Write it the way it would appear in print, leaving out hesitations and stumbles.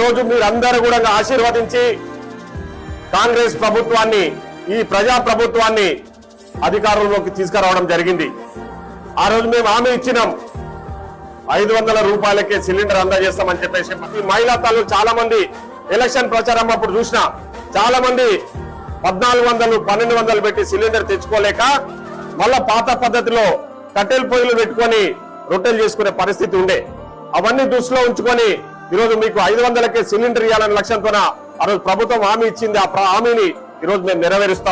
రోజు మీరందరూ కూడా ఆశీర్వదించి కాంగ్రెస్ ప్రభుత్వాన్ని, ఈ ప్రజా ప్రభుత్వాన్ని అధికారంలోకి తీసుకురావడం జరిగింది. ఆ రోజు మేము హామీ ఇచ్చినాం, 500 రూపాయలకే సిలిండర్ అందజేస్తామని చెప్పేసి. మహిళా తల్లులు చాలా మంది ఎలక్షన్ ప్రచారం అప్పుడు చూసిన చాలా మంది 1400, 1200 పెట్టి సిలిండర్ తెచ్చుకోలేక మళ్ళా పాత పద్ధతిలో కట్టెల పొయ్యిలు పెట్టుకొని రొట్టెలు చేసుకునే పరిస్థితి ఉండే. అవన్నీ దృష్టిలో ఉంచుకొని ఈరోజు మీకు 500కే సిలిండర్ ఇవ్వాలనే లక్ష్యంతో ఆ రోజు ప్రభుత్వం హామీ ఇచ్చింది. ఆ హామీని ఈరోజు మేము నెరవేరుస్తాం.